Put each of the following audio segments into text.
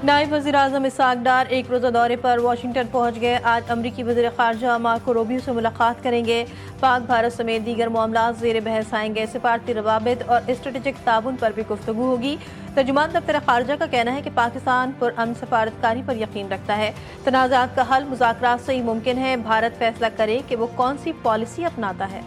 नायब वज़ीर-ए-आज़म इसहाक डार एक रोज़ा दौरे पर वाशिंगटन पहुँच गए। आज अमरीकी वज़ीर ख़ारजा मार्को रूबियो से मुलाकात करेंगे। पाक भारत समेत दीगर मामलात ज़ेर बहस आएंगे। सिफारती रवाबित और स्ट्रेटेजिक ताउन पर भी गुफ्तगू होगी। तर्जुमान दफ्तर ख़ारजा का कहना है कि पाकिस्तान पुरअमन सफारतकारी पर यकीन रखता है। तनाज़ात का हल मुज़ाकरात से ही मुमकिन है। भारत फैसला करे कि वो कौन सी पॉलिसी अपनाता है।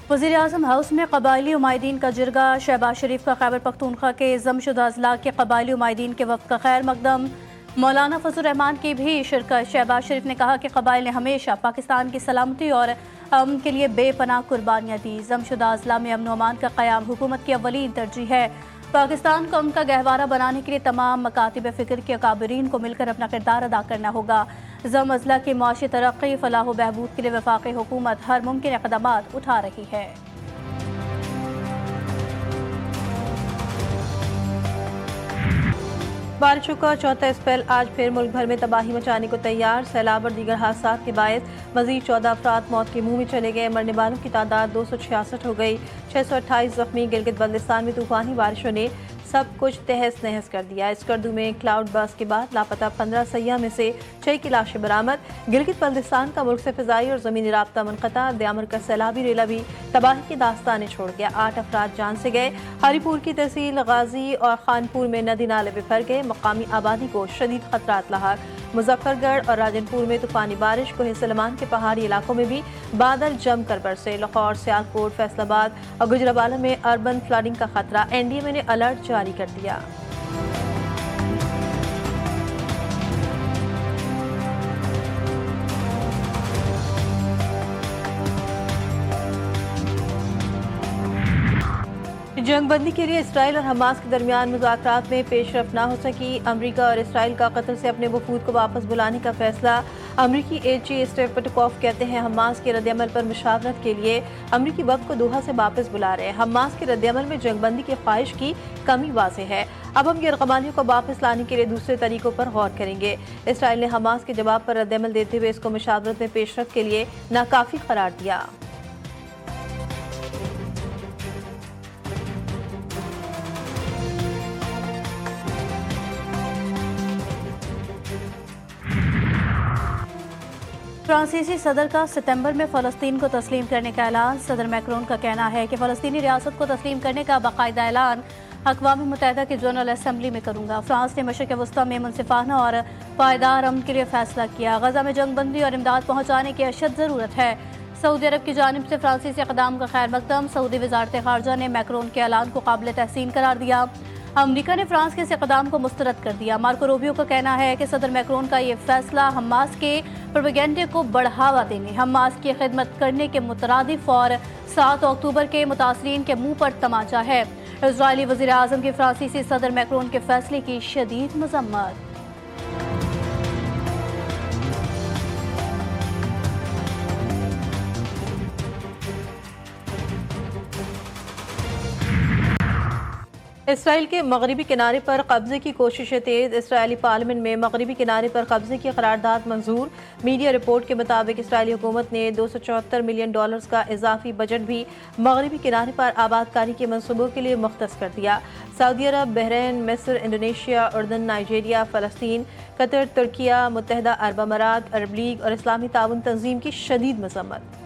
वज़ीर-ए-आज़म हाउस में क़बायली उमाइदीन का जिरगा। शहबाज शरीफ का खैबर पख्तूनख्वा के ज़मशुदा अज़ला के क़बायली उमाइदीन के वफ़द का खैर मकदम। मौलाना फजल रहमान की भी शिरकत। शहबाज शरीफ ने कहा कि क़बाइल ने हमेशा पाकिस्तान की सलामती और अमन के लिए बेपनाह कुर्बानियाँ दी। ज़मशुदा अज़ला में अमन अमान का क़याम हुकूमत की अव्वलीन तरजीह है। पाकिस्तान को उनका गहवारा बनाने के लिए तमाम मकातिब फ़िक्र के अकाबरीन को मिलकर अपना किरदार अदा करना होगा। ज़म अज़ला की माशी तरक्की फलाह बहबूद के लिए वफाकी हुकूमत हर मुमकिन इक़दामात उठा रही है। बारिशों का चौथा स्पेल आज फिर मुल्क भर में तबाही मचाने को तैयार। सैलाब और दीगर हादसात के बायस मजीद 14 अफराद मौत के मुंह में चले गए। मरने वालों की तादाद 266 हो गई। 628 जख्मी। गिलगित बल्तिस्तान में तूफानी बारिशों ने सब कुछ तहस नहस कर दिया। स्कर्दू में क्लाउड बर्स्ट के बाद लापता 15 सयाह में से 6 की लाशें बरामद। गिलगित बल्तिस्तान का मुल्क से फ़िज़ाई और ज़मीनी राब्ता मुनक़ता। दयामर का सैलाबी रेला भी तबाही की दास्तानें छोड़ गया। 8 अफराद जान से गए। हरीपुर की तहसील गाजी और खानपुर में नदी नाले बिफर गए। मकामी आबादी को शदीद खतरात लाहक। मुजफ्फरगढ़ और राजनपुर में तूफानी बारिश को सलमान के पहाड़ी इलाकों में भी बादल जमकर बरसे। लाहौर, सियालकोट, फैसलाबाद और गुजरावाला में अर्बन फ्लडिंग का खतरा। एनडीएमए ने अलर्ट जारी कर दिया। जंगबंदी के लिए इसराइल और हमास के दरमियान मुज़ाकरात में पेशरफ न हो सकी। अमरीका और इसराइल का कतर से अपने वफूद को वापस बुलाने का फैसला। अमरीकी एजी स्टीव पिटकॉफ कहते हैं हमास के रद्दअमल पर मुशावरत के लिए अमरीकी वक्त को दोहा से वापस बुला रहे हैं। हमास के रद्दअमल में जंगबंदी की ख्वाहिश की कमी वाज़ेह है। अब हम यरगमानियों को वापस लाने के लिए दूसरे तरीकों पर गौर करेंगे। इसराइल ने हमास के जवाब पर रद्दअमल देते हुए इसको मुशावरत में पेशरफ के लिए नाकाफी करार दिया। फ्रांसीसी सदर का सितंबर में फ़लस्तीन को तस्लीम करने का ऐलान। सदर मैक्रोन का कहना है कि फ़लस्तीनी रियासत को तस्लीम करने का बाकायदा ऐलान अक़वाम मुत्तहिदा की जनरल असम्बली में करूँगा। फ्रांस ने मशरिक़ वस्ता में मुनसिफ़ाना और पायदार अमन के लिए फ़ैसला किया। गज़ा में जंगबंदी और इमदाद पहुँचाने की अशद ज़रूरत है। सऊदी अरब की जानिब से फ्रांसीसी इक़दाम का खैर मकदम। सऊदी वज़ारत ख़ारजा ने मैक्रोन के ऐलान को काबिल तहसीन करार दिया। अमरीका ने फ्रांस के इस इक़दाम को मुस्तरद कर दिया। मार्को रूबियो का कहना है कि सदर मैक्रोन का ये फैसला हमास के प्रोपेगेंडे को बढ़ावा देने, हमास की खिदमत करने के मुतरादिफ और 7 अक्टूबर के मुतासरीन के मुंह पर तमाचा है। इजरायली वज़ीर-ए-आज़म की फ्रांसीसी सदर मैक्रोन के फैसले की शदीद मज़म्मत। इसराइल के मगरबी किनारे पर कब्जे की कोशिशें तेज। इसराइली पार्लियामेंट में मगरबी किनारे पर कब्जे की करारदाद मंजूर। मीडिया रिपोर्ट के मुताबिक इसराइली हुकूमत ने $274 मिलियन का इजाफी बजट भी मगरबी किनारे पर आबादकारी के मनसूबों के लिए मुख्तस कर दिया। सऊदी अरब, बहरीन, मिस्र, इंडोनेशिया, उर्दन, नाइजीरिया, फ़लस्तीन, कतर, तुर्किया, मुत्तहिदा अरब अमारात, अरब लीग और इस्लामी ताउन तंजीम की शदीद मज़म्मत।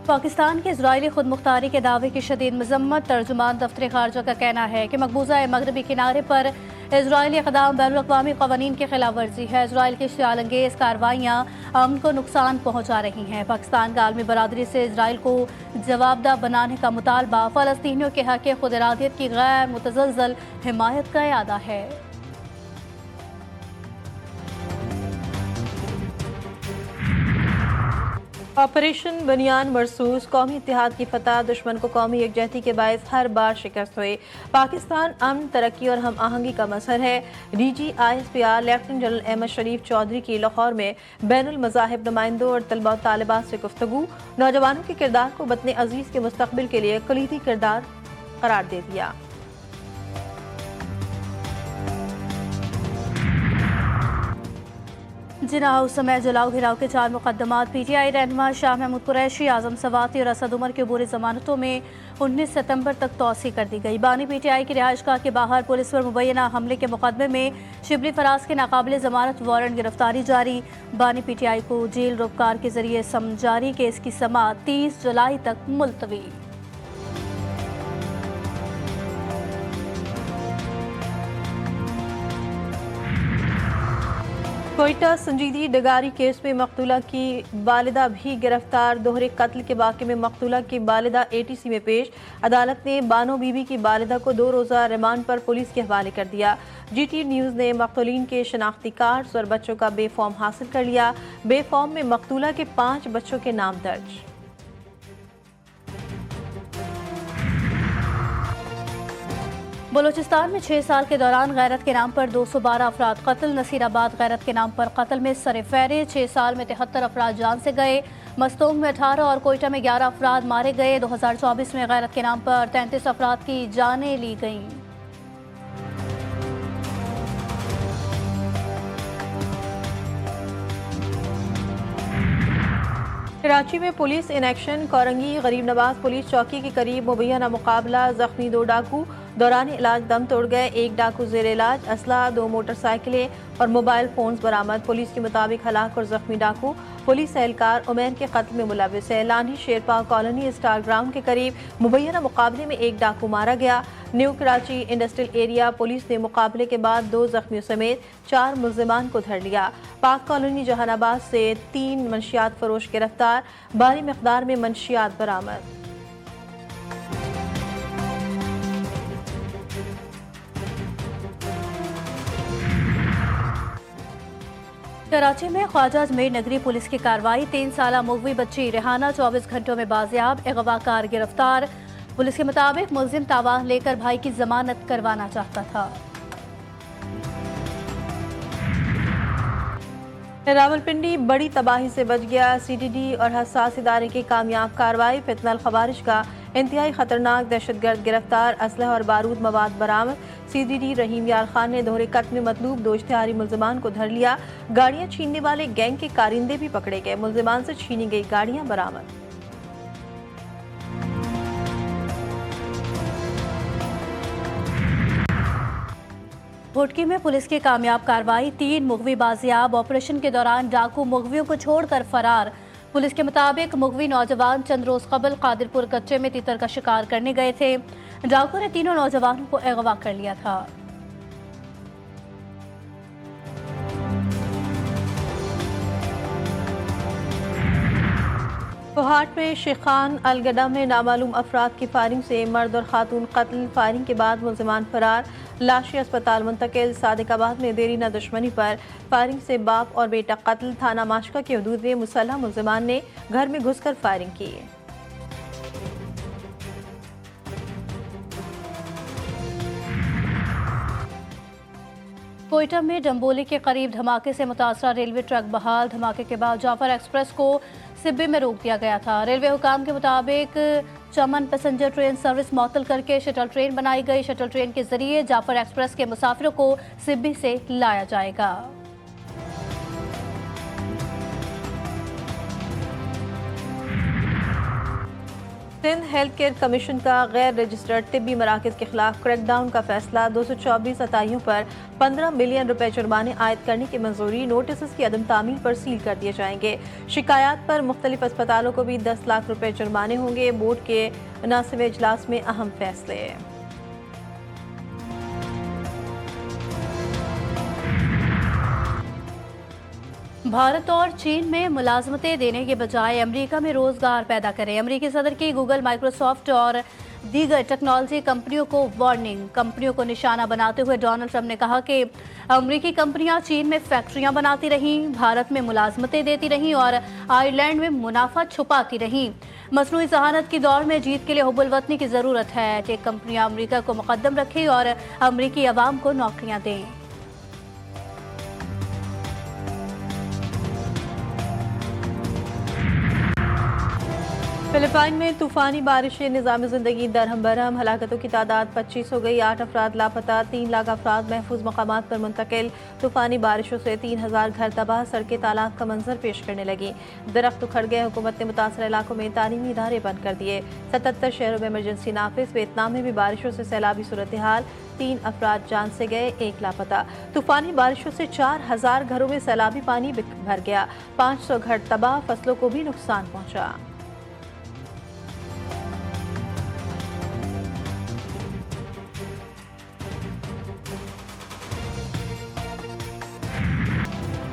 पाकिस्तान के इजरायली खुद मुख्तारी के दावे की शदीद मजम्मत। तर्जुमान दफ्तर खारजा का कहना है कि मकबूजा मगरबी किनारे पर इजरायली इक़दाम बैनुल-अक़वामी क़वानीन की खिलाफ वर्जी है। इजराइल की इश्तियाल-अंगेज़ कार्रवाइयाँ अमन को नुकसान पहुँचा रही हैं। पाकिस्तान का आलमी बरादरी से इजराइल को जवाबदा बनाने का मुतालबा फ़लस्तीनियों के हक़ खुद इरादियत की गैर मुतज़लज़ल हिमायत का इरादा है। ऑपरेशन बनियान मरसूस कौमी इत्तेहाद की फतह। दुश्मन को कौमी यकजहती के बायस हर बार शिकस्त हुई। पाकिस्तान अमन, तरक्की और हम आहंगी का मसहर है। DGISPR लेफ्टिनेंट जनरल अहमद शरीफ चौधरी की लाहौर में बैनुल मज़ाहिब नुमाइंदों और तलबा और तालिबात से गुफ्तगू। नौजवानों के किरदार को वतन अजीज़ के मुस्तक़बिल के लिए कलीदी किरदार करार दे दिया। जिन्ना उस समय जलाओ घिराव के 4 मुकदमात PTI रहनुमा शाह महमूद कुरैशी, आजम सवाती और असद उमर के अबूरी जमानतों में 19 सितंबर तक तौसी कर दी गई। बानी PTI की रिहाइशगाह के बाहर पुलिस पर मुबैना हमले के मुकदमे में शिबली फराज के नाकाबिले जमानत वारंट गिरफ्तारी जारी। बानी PTI को जेल रोपकार के जरिए समन जारी। केस की समाअत 30 जुलाई तक मुलतवी। कोयटा संजीदी डगारी केस में मकतूला की वालिदा भी गिरफ्तार। दोहरे कत्ल के वाक़े में मकतूला की वालिदा ATC में पेश। अदालत ने बानो बीबी की वालिदा को 2 रोज़ा रिमांड पर पुलिस के हवाले कर दिया। GT न्यूज़ ने मकतूलीन के शनाख्ती कार्ड्स और बच्चों का बे फॉर्म हासिल कर लिया। बे फॉर्म में मकतूला के 5 बच्चों के नाम दर्ज। बलूचिस्तान में 6 साल के दौरान गैरत के नाम पर 212 अफराद कत्ल। नसीराबाद गैरत के नाम पर कत्ल में सर-ए-फहरे। 6 साल में 73 अफराद जान से गए। मस्तोंग में 18 और कोयटा में 11 अफराद मारे गए। 2024 में गैरत के नाम पर 33 अफराद की जानें ली गईं। कराची में पुलिस इन एक्शन। कोरंगी गरीब नवाज पुलिस चौकी के करीब मुबैना मुकाबला। जख्मी 2 डाकू दौरान इलाज दम तोड़ गए। 1 डाकू जेर इलाज। असला, 2 मोटरसाइकिलें और मोबाइल फोन्स बरामद। पुलिस के मुताबिक हलाक और जख्मी डाकू पुलिस एहलकार उमैर के कत्ल में मुलविस है। लानी शेरपा कॉलोनी स्टार ग्राउंड के करीब मुबैना मुकाबले में 1 डाकू मारा गया। New Karachi industrial area police ने मुकाबले के बाद 2 जख्मियों समेत 4 मुल्जिमान को धर लिया। पाक कॉलोनी जहानाबाद से 3 मंशियात फरोश गिरफ्तार। भारी मिकदार में मंशियात बरामद। कराची में ख्वाजा अजमेर नगरी पुलिस की कार्रवाई। 3 साला मुगवी बच्ची रेहाना 24 घंटों में बाजियाब। अगवाकार गिरफ्तार। पुलिस के मुताबिक मुलजिम तावान लेकर भाई की जमानत करवाना चाहता था। रावलपिंडी बड़ी तबाही से बच गया। CTD और हसास इदारे की कामयाब कार्रवाई। फितनल खवारिज का इंतहाई खतरनाक दहशतगर्द गिरफ्तार। असलह और बारूद मवाद बरामद। CTD रहीम यार खान ने दोहरे कत्ल में मतलूब 2 इश्तिहारी मुल्जिमान को धर लिया। गाड़ियां छीनने वाले गैंग के कारिंदे भी पकड़े गए। मुल्जिमान से छीनी गई गाड़ियां बरामद। भुटकी में पुलिस की कामयाब कार्रवाई। 3 मुगवी बाजियाब। ऑपरेशन के दौरान डाकू मुगवियों को छोड़कर फरार। पुलिस के मुताबिक मुगवी नौजवान चंद रोज कबल कादिरपुर कच्चे में तीतर का शिकार करने गए थे। डाकू ने तीनों नौजवानों को अगवा कर लिया था। कोहाट में शेखान अलगडा में नामालूम अफराद की फायरिंग से मर्द और खातून कत्ल। फायरिंग के बाद मुल्जिमान फरार। लाशें अस्पताल मुंतकिल। सादिकाबाद में देरीना दुश्मनी पर फायरिंग से बाप और बेटा कत्ल। थाना माशका के हदूद में मुसल्लह मुल्जिमान ने घर में घुसकर फायरिंग की। कोयटा में डंबोली के करीब धमाके से मुतासरा रेलवे ट्रक बहाल। धमाके के बाद जाफर एक्सप्रेस को सिब्बी में रोक दिया गया था। रेलवे हुकाम के मुताबिक चमन पैसेंजर ट्रेन सर्विस मअतल करके शटल ट्रेन बनाई गई। शटल ट्रेन के जरिए जाफर एक्सप्रेस के मुसाफिरों को सिब्बी से लाया जाएगा। सिंध हेल्थ केयर कमीशन का गैर रजिस्टर्ड तिब्बी मराकज़ के खिलाफ क्रैकडाउन का फैसला। 224 अताइयों पर 15 मिलियन रुपए जुर्माने आयद करने की मंजूरी। नोटिस की अदम तामील पर सील कर दिए जाएंगे। शिकायत पर मुख्तलिफ अस्पतालों को भी 10 लाख रुपए जुर्माने होंगे। बोर्ड के मुनासिब इजलास में अहम फैसले। भारत और चीन में मुलाजमतें देने के बजाय अमेरिका में रोजगार पैदा करें। अमेरिकी सदर की गूगल, माइक्रोसॉफ्ट और दीगर टेक्नोलॉजी कंपनियों को वार्निंग। कंपनियों को निशाना बनाते हुए डोनाल्ड ट्रंप ने कहा कि अमेरिकी कंपनियां चीन में फैक्ट्रियां बनाती रहीं, भारत में मुलाजमतें देती रहीं और आयरलैंड में मुनाफा छुपाती रहीं। मसनूई जहानत की दौर में जीत के लिए हुब्बुल वतनी की ज़रूरत है कि कंपनियां अमेरिका को मुकद्दम रखें और अमेरिकी अवाम को नौकरियां दें। फिलिपाइन में तूफानी बारिशें निज़ाम ज़िंदगी दरहम बरहम, हलाकतों की तादाद 25 हो गई, 8 अफराद लापता, 3 लाख अफराद महफूज मकामात पर मुंतकिल। तूफानी बारिशों से 3000 घर तबाह, सड़कें तालाब का मंजर पेश करने लगी, दरख्त उखड़ गए। हुकूमत ने मुतासर इलाकों में तालीमी इदारे बंद कर दिए। 77 शहरों में इमरजेंसी नाफिज। वियतनाम में भी बारिशों से सैलाबी सूरत हाल, 3 अफराद जान से गए, 1 लापता। तूफानी बारिशों से 4000 घरों में सैलाबी पानी भर गया, 500 घर तबाह, फसलों को भी नुकसान पहुंचा।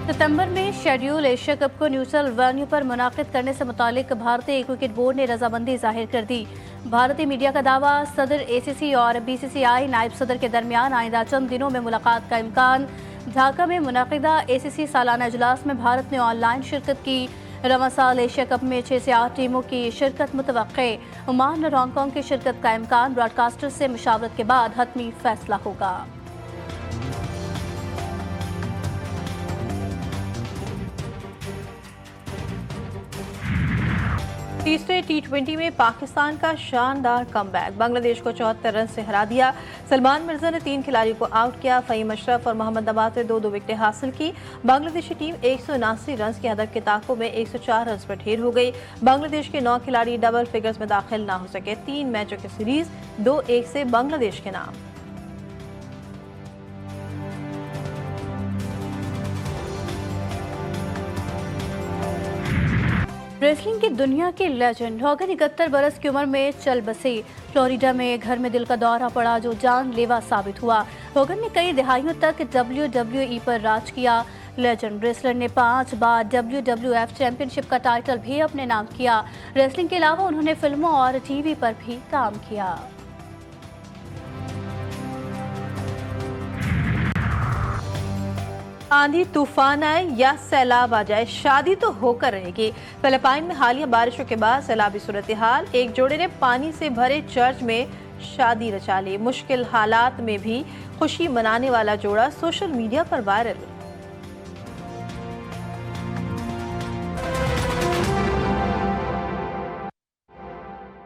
सितंबर में शेड्यूल एशिया कप को न्यूट्रल वेन्यू पर मुनाकिद करने से मुतालिक भारतीय क्रिकेट बोर्ड ने रजामंदी जाहिर कर दी। भारतीय मीडिया का दावा, सदर एसीसी और बीसीसीआई नायब सदर के दरमियान आइंदा चंद दिनों में मुलाकात का इम्कान। ढाका में मुनक़िदा एसीसी सालाना इजलास में भारत ने ऑनलाइन शिरकत की। रवां साल एशिया कप में 6 से 8 टीमों की शिरकत मुतवक्के। ओमान और हांगकॉन्ग की शिरकत का इम्कान। ब्रॉडकास्टर से मुशावरत के बाद हतमी फैसला होगा। तीसरे टी20 में पाकिस्तान का शानदार कमबैक, बांग्लादेश को 74 रन से हरा दिया। सलमान मिर्जा ने 3 खिलाड़ियों को आउट किया। फ़हीम अशरफ और मोहम्मद नवाज ने 2-2 विकेटें हासिल की। बांग्लादेशी टीम 179 रन की हदफ के ताकों में 104 रन पर ढेर हो गई। बांग्लादेश के 9 खिलाड़ी डबल फिगर्स में दाखिल ना हो सके। 3 मैचों की सीरीज 2-1 से बांग्लादेश के नाम। रेसलिंग की दुनिया के लेजेंड होगन 71 बरस की उम्र में चल बसे। फ्लोरिडा में घर में दिल का दौरा पड़ा जो जानलेवा साबित हुआ। होगन ने कई दहाइयों तक WWE पर राज किया। लेजेंड रेसलर ने 5 बार WWF चैंपियनशिप का टाइटल भी अपने नाम किया। रेसलिंग के अलावा उन्होंने फिल्मों और टीवी पर भी काम किया। आंधी तूफान आए या सैलाब आ जाए, शादी तो होकर रहेगी। फिलिपाइन में हालिया बारिशों के बाद सैलाबी सूरत हाल, एक जोड़े ने पानी से भरे चर्च में शादी रचा ली। मुश्किल हालात में भी खुशी मनाने वाला जोड़ा सोशल मीडिया पर वायरल।